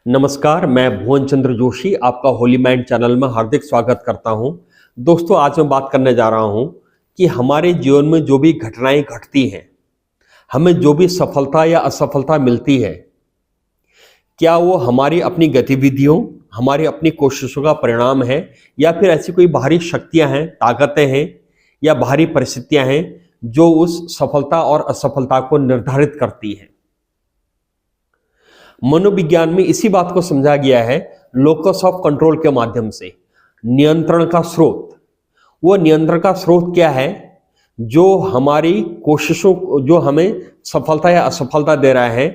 नमस्कार, मैं भुवन चंद्र जोशी आपका होली माइंड चैनल में हार्दिक स्वागत करता हूं। दोस्तों, आज मैं बात करने जा रहा हूं कि हमारे जीवन में जो भी घटनाएं घटती हैं, हमें जो भी सफलता या असफलता मिलती है, क्या वो हमारी अपनी गतिविधियों, हमारी अपनी कोशिशों का परिणाम है या फिर ऐसी कोई बाहरी शक्तियां हैं, ताकतें हैं या बाहरी परिस्थितियां हैं जो उस सफलता और असफलता को निर्धारित करती हैं। मनोविज्ञान में इसी बात को समझा गया है लोकस ऑफ कंट्रोल के माध्यम से। नियंत्रण का स्रोत, वो नियंत्रण का स्रोत क्या है जो हमारी कोशिशों, जो हमें सफलता या असफलता दे रहा है,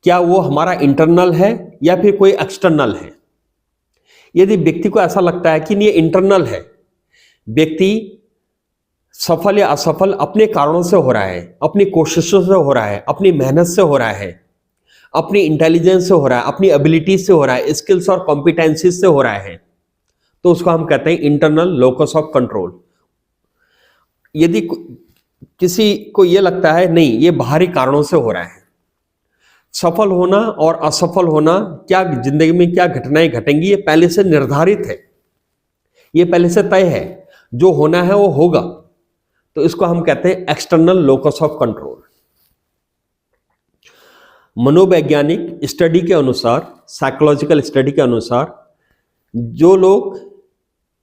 क्या वो हमारा इंटरनल है या फिर कोई एक्सटर्नल है। यदि व्यक्ति को ऐसा लगता है कि ये इंटरनल है, व्यक्ति सफल या असफल अपने कारणों से हो रहा है, अपनी कोशिशों से हो रहा है, अपनी मेहनत से हो रहा है, अपनी इंटेलिजेंस से हो रहा है, अपनी एबिलिटी से हो रहा है, स्किल्स और कॉम्पिटेंसीज से हो रहा है, तो उसको हम कहते हैं इंटरनल लोकस ऑफ कंट्रोल। यदि किसी को यह लगता है नहीं, ये बाहरी कारणों से हो रहा है, सफल होना और असफल होना, क्या जिंदगी में क्या घटनाएं घटेंगी, ये पहले से निर्धारित है, ये पहले से तय है, जो होना है वो होगा, तो इसको हम कहते हैं एक्सटर्नल लोकस ऑफ कंट्रोल। मनोवैज्ञानिक स्टडी के अनुसार, साइकोलॉजिकल स्टडी के अनुसार, जो लोग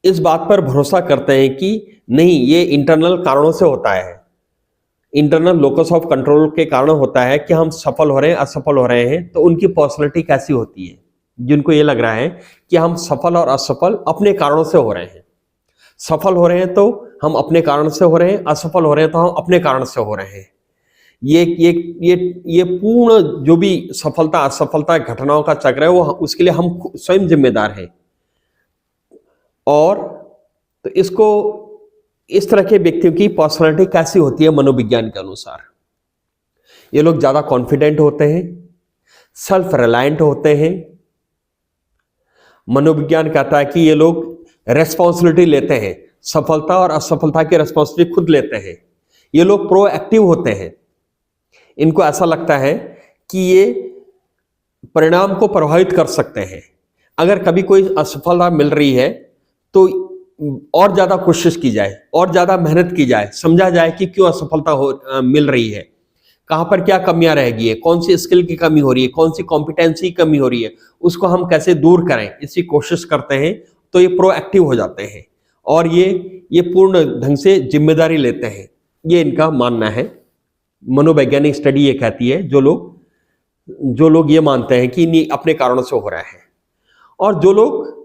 इस बात पर भरोसा करते हैं कि नहीं, ये इंटरनल कारणों से होता है, इंटरनल लोकस ऑफ कंट्रोल के कारण होता है कि हम सफल हो रहे हैं, असफल हो रहे हैं, तो उनकी पर्सनैलिटी कैसी होती है। जिनको ये लग रहा है कि हम सफल और असफल अपने कारणों से हो रहे हैं, सफल हो रहे हैं तो हम अपने कारण से हो रहे हैं, असफल हो रहे हैं तो हम अपने कारण से हो रहे हैं, ये पूर्ण जो भी सफलता असफलता घटनाओं का चक्र है, वो उसके लिए हम स्वयं जिम्मेदार हैं। और तो इसको, इस तरह के व्यक्तियों की पर्सनालिटी कैसी होती है मनोविज्ञान के अनुसार, ये लोग ज्यादा कॉन्फिडेंट होते हैं, सेल्फ रिलायंट होते हैं। मनोविज्ञान कहता है कि ये लोग रेस्पॉन्सिबिलिटी लेते हैं, सफलता और असफलता की रेस्पॉन्सिबिलिटी खुद लेते हैं। ये लोग प्रोएक्टिव होते हैं, इनको ऐसा लगता है कि ये परिणाम को प्रभावित कर सकते हैं। अगर कभी कोई असफलता मिल रही है तो और ज्यादा कोशिश की जाए, और ज्यादा मेहनत की जाए, समझा जाए कि क्यों असफलता मिल रही है, कहां पर क्या कमियां रह गई है, कौन सी स्किल की कमी हो रही है, कौन सी कॉम्पिटेंसी की कमी हो रही है, उसको हम कैसे दूर करें, इसकी कोशिश करते हैं। तो ये प्रोएक्टिव हो जाते हैं और ये पूर्ण ढंग से जिम्मेदारी लेते हैं, ये इनका मानना है। मनोवैज्ञानिक स्टडी ये कहती है जो लोग ये मानते हैं कि नहीं, अपने कारणों से हो रहा है, और जो लोग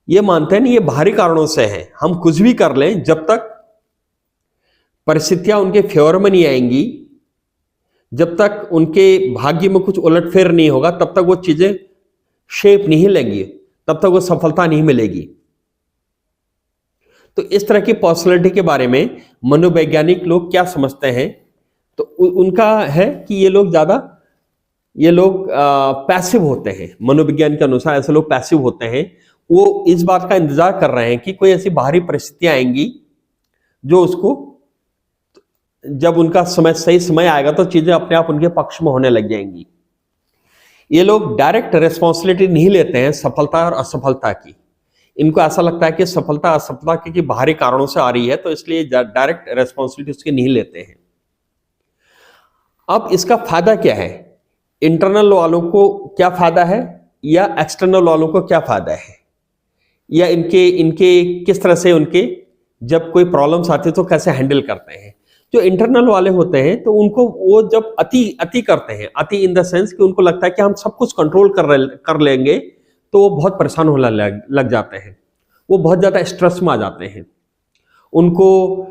ये मानते हैं नहीं, ये बाहरी कारणों से है, हम कुछ भी कर लें, जब तक परिस्थितियां उनके फेवर में नहीं आएंगी, जब तक उनके भाग्य में कुछ उलटफेर नहीं होगा, तब तक वो चीजें शेप नहीं लेंगी, तब तक वो सफलता नहीं मिलेगी। तो इस तरह की पर्सनैलिटी के बारे में मनोवैज्ञानिक लोग क्या समझते हैं, तो उनका है कि ये लोग पैसिव होते हैं। मनोविज्ञान के अनुसार ऐसे लोग पैसिव होते हैं, वो इस बात का इंतजार कर रहे हैं कि कोई ऐसी बाहरी परिस्थितियां आएंगी जो उसको, जब उनका सही समय आएगा तो चीजें अपने आप उनके पक्ष में होने लग जाएंगी। ये लोग डायरेक्ट रेस्पॉन्सिबिलिटी नहीं लेते हैं सफलता और असफलता की। इनको ऐसा लगता है कि सफलता असफलता क्योंकि बाहरी कारणों से आ रही है, तो इसलिए डायरेक्ट रेस्पॉन्सिबिलिटी उसकी नहीं लेते हैं। अब इसका फायदा क्या है, इंटरनल वालों को क्या फायदा है या एक्सटर्नल वालों को क्या फायदा है, या इनके किस तरह से उनके जब कोई प्रॉब्लम्स आती है तो कैसे हैंडल करते हैं। जो इंटरनल वाले होते हैं तो उनको वो जब अति करते हैं, अति इन द सेंस कि उनको लगता है कि हम सब कुछ कंट्रोल कर लेंगे, तो वो बहुत परेशान होने लग जाते हैं, वो बहुत ज्यादा स्ट्रेस में आ जाते हैं। उनको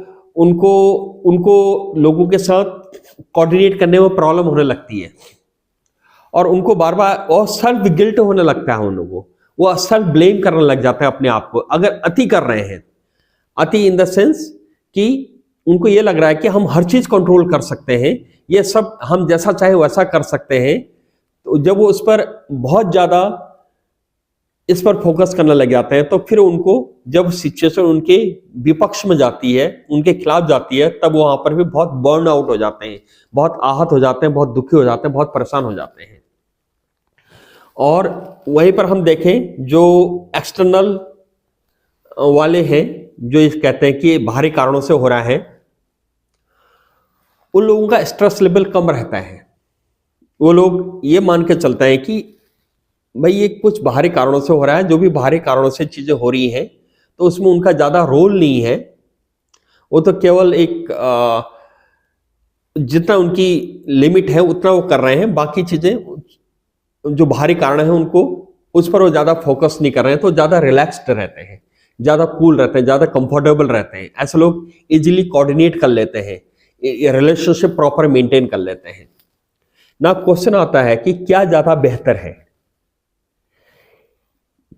लोगों के साथ कोऑर्डिनेट करने में प्रॉब्लम होने लगती है, और उनको बार बार और सेल्फ गिल्ट होने लगता है। उन लोगों वो सेल्फ ब्लेम करने लग जाते हैं अपने आप को, अगर अति कर रहे हैं। अति इन द सेंस कि उनको ये लग रहा है कि हम हर चीज कंट्रोल कर सकते हैं, ये सब हम जैसा चाहे वैसा कर सकते हैं। तो जब वो उस पर बहुत ज्यादा इस पर फोकस करने लग जाते हैं, तो फिर उनको जब सिचुएशन उनके विपक्ष में जाती है, उनके खिलाफ जाती है, तब वहां पर भी बहुत बर्न आउट हो जाते हैं, बहुत आहत हो जाते हैं, बहुत दुखी हो जाते हैं, बहुत परेशान हो जाते हैं। और वहीं पर हम देखें जो एक्सटर्नल वाले हैं, जो इस कहते हैं कि बाहरी कारणों से हो रहा है, उन लोगों का स्ट्रेस लेवल कम रहता है। वो लोग ये मान के चलते हैं कि भाई ये कुछ बाहरी कारणों से हो रहा है, जो भी बाहरी कारणों से चीजें हो रही हैं तो उसमें उनका ज्यादा रोल नहीं है। वो तो केवल एक जितना उनकी लिमिट है उतना वो कर रहे हैं, बाकी चीजें जो बाहरी कारण है उनको उस पर वो ज्यादा फोकस नहीं कर रहे हैं, तो ज्यादा रिलैक्स्ड रहते हैं, ज्यादा कूल रहते हैं, ज्यादा कंफर्टेबल रहते हैं। ऐसे लोग इजीली कोऑर्डिनेट कर लेते हैं, रिलेशनशिप प्रॉपर मेंटेन कर लेते हैं ना। क्वेश्चन आता है कि क्या ज्यादा बेहतर है,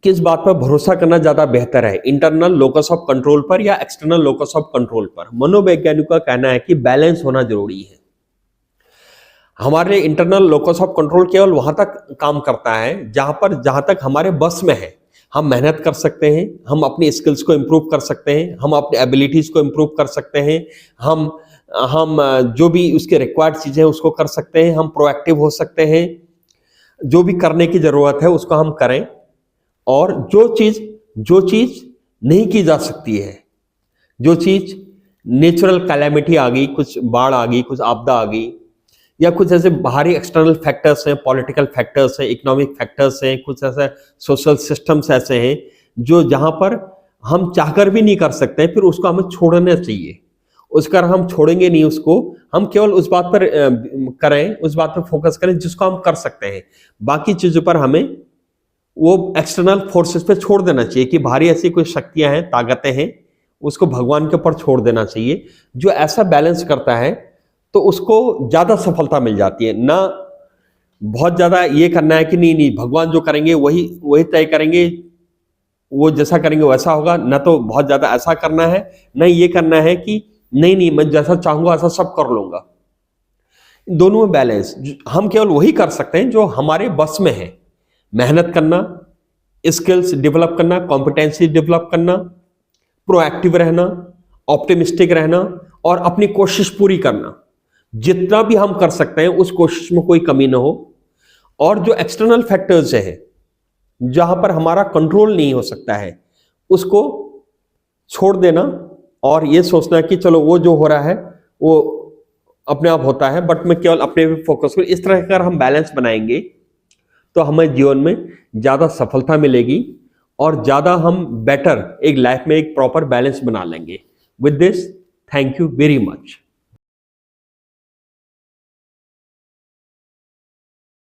किस बात पर भरोसा करना ज्यादा बेहतर है, इंटरनल लोकस ऑफ कंट्रोल पर या एक्सटर्नल लोकस ऑफ कंट्रोल पर? मनोवैज्ञानिकों का कहना है कि बैलेंस होना जरूरी है। हमारे इंटरनल लोकस ऑफ कंट्रोल केवल वहां तक काम करता है जहां तक हमारे बस में है। हम मेहनत कर सकते हैं, हम अपनी स्किल्स को इंप्रूव कर सकते हैं, हम अपनी एबिलिटीज को इंप्रूव कर सकते हैं, हम जो भी उसके रिक्वायर्ड चीजें हैं उसको कर सकते हैं, हम प्रोएक्टिव हो सकते हैं, जो भी करने की जरूरत है उसको हम करें। और जो चीज नहीं की जा सकती है, जो चीज नेचुरल कैलेमिटी आ गई, कुछ बाढ़ आ गई, कुछ आपदा आ गई, या कुछ ऐसे बाहरी एक्सटर्नल फैक्टर्स हैं, पॉलिटिकल फैक्टर्स हैं, इकोनॉमिक फैक्टर्स हैं, कुछ ऐसे सोशल सिस्टम्स ऐसे हैं जो जहां पर हम चाहकर भी नहीं कर सकते, फिर उसको हमें छोड़ना चाहिए। उसकर हम छोड़ेंगे नहीं उसको, हम केवल उस बात पर करें, उस बात पर फोकस करें जिसको हम कर सकते हैं। बाकी चीजों पर हमें वो एक्सटर्नल फोर्सेस पे छोड़ देना चाहिए कि बाहरी ऐसी कोई शक्तियां हैं, ताकतें हैं, उसको भगवान के ऊपर छोड़ देना चाहिए। जो ऐसा बैलेंस करता है तो उसको ज्यादा सफलता मिल जाती है। ना बहुत ज्यादा ये करना है कि नहीं भगवान जो करेंगे वही तय करेंगे, वो जैसा करेंगे वैसा होगा, ना तो बहुत ज्यादा ऐसा करना है, ना ये करना है कि नहीं मैं जैसा चाहूंगा ऐसा सब कर लूंगा। दोनों में बैलेंस, हम केवल वही कर सकते हैं जो हमारे बस में है। मेहनत करना, स्किल्स डेवलप करना, कॉम्पिटेंसी डेवलप करना, प्रोएक्टिव रहना, ऑप्टिमिस्टिक रहना और अपनी कोशिश पूरी करना। जितना भी हम कर सकते हैं उस कोशिश में कोई कमी ना हो। और जो एक्सटर्नल फैक्टर्स है जहां पर हमारा कंट्रोल नहीं हो सकता है उसको छोड़ देना और ये सोचना कि चलो वो जो हो रहा है वो अपने आप होता है, बट मैं केवल अपने पे फोकस करूं। इस तरह का अगर हम बैलेंस बनाएंगे तो हमें जीवन में ज्यादा सफलता मिलेगी और ज्यादा हम बेटर एक लाइफ में एक प्रॉपर बैलेंस बना लेंगे। With this, thank you very much.